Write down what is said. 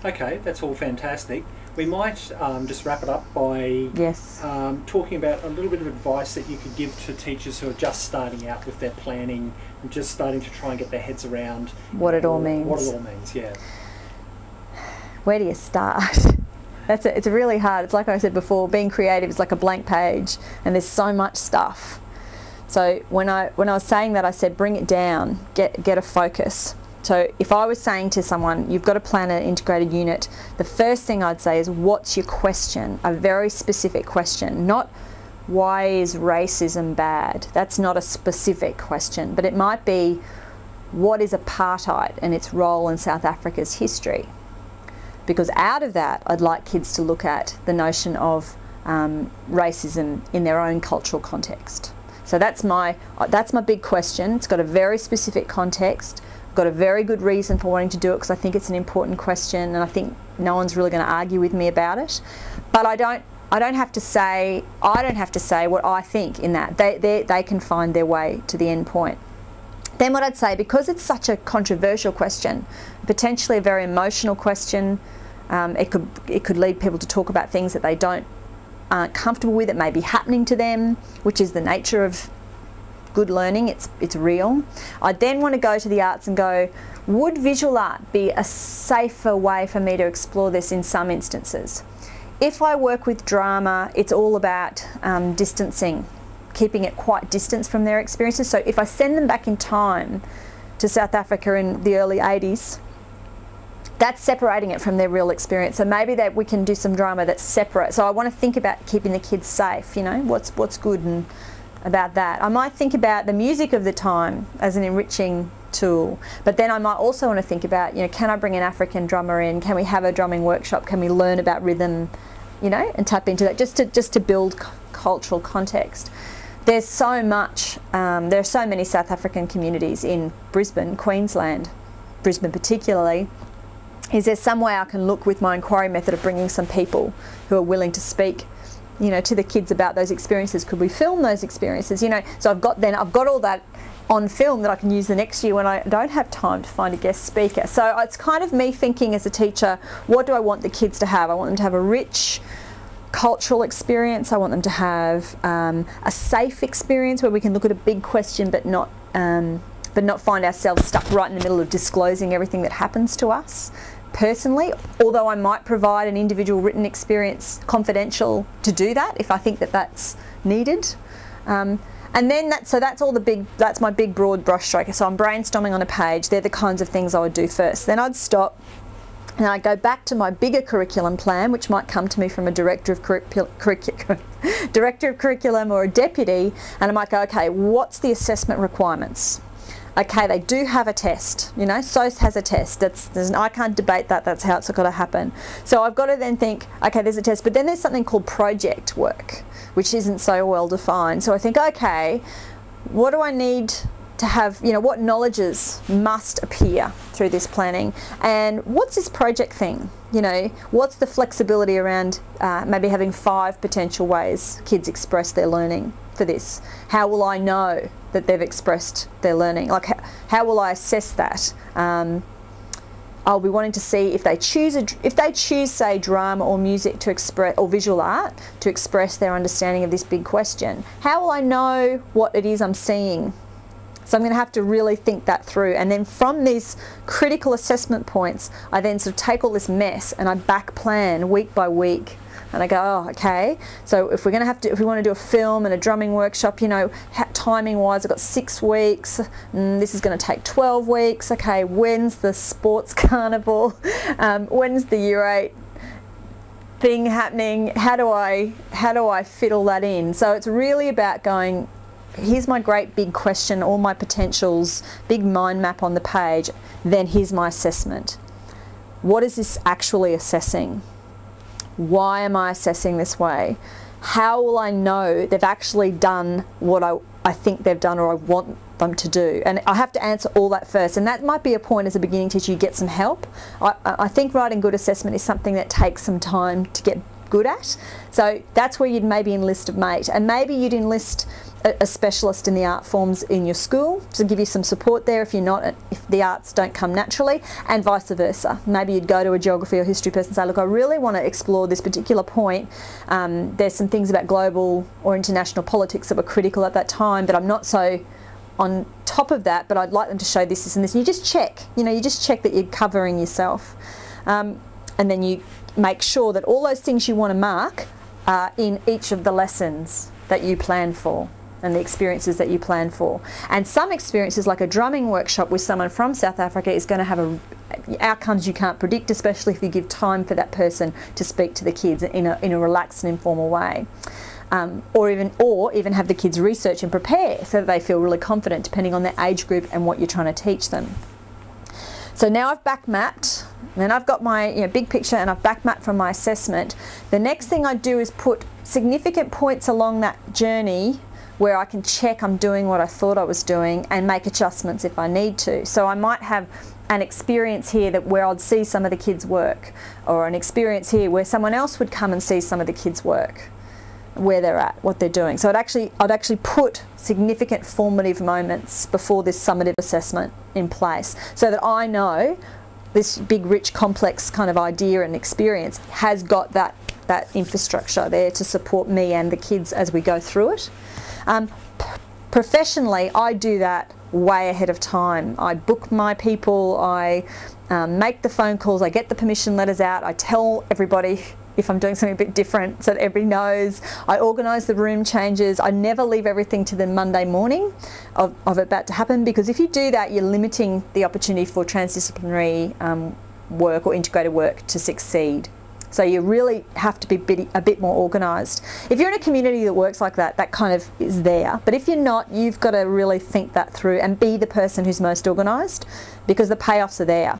Okay, that's all fantastic. We might just wrap it up by talking about a little bit of advice that you could give to teachers who are just starting out with their planning and just starting to try and get their heads around what it all means. What it all means, yeah. Where do you start? It's really hard. It's like I said before, being creative is like a blank page and there's so much stuff. So when I was saying that, I said bring it down, get a focus. So if I was saying to someone, you've got to plan an integrated unit, the first thing I'd say is, what's your question? A very specific question, not why is racism bad? That's not a specific question, but it might be, what is apartheid and its role in South Africa's history? Because out of that, I'd like kids to look at the notion of racism in their own cultural context. So that's my big question. It's got a very specific context. Got a very good reason for wanting to do it, because I think it's an important question, and I think no one's really going to argue with me about it. But I don't have to say what I think in that. They can find their way to the end point. Then what I'd say, because it's such a controversial question, potentially a very emotional question, it could lead people to talk about things that they aren't comfortable with, that may be happening to them, which is the nature of good learning. It's real. I then want to go to the arts and go, would visual art be a safer way for me to explore this in some instances? If I work with drama, it's all about distancing, keeping it quite distant from their experiences. So if I send them back in time to South Africa in the early 80s, that's separating it from their real experience. So maybe that we can do some drama that's separate. So I want to think about keeping the kids safe, you know, what's good and about that. I might think about the music of the time as an enriching tool, but then I might also want to think about, you know, can I bring an African drummer in? Can we have a drumming workshop? Can we learn about rhythm, you know, and tap into that just to build cultural context. There's so much, there are so many South African communities in Brisbane, Queensland, Brisbane particularly. Is there some way I can look with my inquiry method of bringing some people who are willing to speak, you know, to the kids about those experiences? Could we film those experiences? You know, so I've got all that on film that I can use the next year when I don't have time to find a guest speaker. So it's kind of me thinking as a teacher, what do I want the kids to have? I want them to have a rich cultural experience. I want them to have a safe experience where we can look at a big question but not find ourselves stuck right in the middle of disclosing everything that happens to us personally, although I might provide an individual written experience confidential to do that if I think that that's needed. And then that's my big broad brushstroke. So I'm brainstorming on a page. They're the kinds of things I would do first. Then I'd stop and I'd go back to my bigger curriculum plan, which might come to me from a director of curriculum or a deputy, and I might go, okay, what's the assessment requirements? Okay, they do have a test, you know, SOS has a test. I can't debate that, that's how it's got to happen. So I've got to then think, okay, there's a test, but then there's something called project work, which isn't so well defined. So I think, okay, what do I need to have, you know, what knowledges must appear through this planning, and what's this project thing? You know, what's the flexibility around maybe having 5 potential ways kids express their learning for this? How will I know that they've expressed their learning? Like, how will I assess that? I'll be wanting to see if they choose, say, drama or music to express, or visual art to express their understanding of this big question. How will I know what it is I'm seeing? So I'm going to have to really think that through, and then from these critical assessment points, I then sort of take all this mess and I back plan week by week. And I go, oh, okay, so if we want to do a film and a drumming workshop, you know, timing-wise, I've got 6 weeks, this is going to take 12 weeks, okay, when's the sports carnival, when's the Year 8 thing happening, how do I fit all that in? So it's really about going, here's my great big question, all my potentials, big mind map on the page, then here's my assessment. What is this actually assessing? Why am I assessing this way? How will I know they've actually done what I think they've done or I want them to do? And I have to answer all that first, and that might be a point as a beginning teacher you get some help. I think writing good assessment is something that takes some time to get good at. So that's where you'd maybe enlist a mate, and maybe you'd enlist a specialist in the art forms in your school to give you some support there if the arts don't come naturally, and vice versa. Maybe you'd go to a geography or history person and say, look, I really want to explore this particular point. There's some things about global or international politics that were critical at that time, but I'm not so on top of that, but I'd like them to show this, this and this. And you just check, you just check that you're covering yourself. And then you make sure that all those things you want to mark are in each of the lessons that you plan for and the experiences that you plan for. And some experiences, like a drumming workshop with someone from South Africa, is going to have outcomes you can't predict, especially if you give time for that person to speak to the kids in a relaxed and informal way. Or even have the kids research and prepare so that they feel really confident, depending on their age group and what you're trying to teach them. So now I've back mapped, and I've got my big picture, and I've back mapped from my assessment. The next thing I do is put significant points along that journey where I can check I'm doing what I thought I was doing and make adjustments if I need to. So I might have an experience here where I'd see some of the kids work, or an experience here where someone else would come and see some of the kids work, where they're at, what they're doing. So I'd actually put significant formative moments before this summative assessment in place, so that I know this big, rich, complex kind of idea and experience has got that infrastructure there to support me and the kids as we go through it. Professionally, I do that way ahead of time. I book my people, I make the phone calls, I get the permission letters out, I tell everybody if I'm doing something a bit different so that everybody knows. I organise the room changes. I never leave everything to the Monday morning of it about to happen, because if you do that, you're limiting the opportunity for transdisciplinary work or integrated work to succeed. So you really have to be a bit more organised. If you're in a community that works like that, that kind of is there. But if you're not, you've got to really think that through and be the person who's most organised, because the payoffs are there.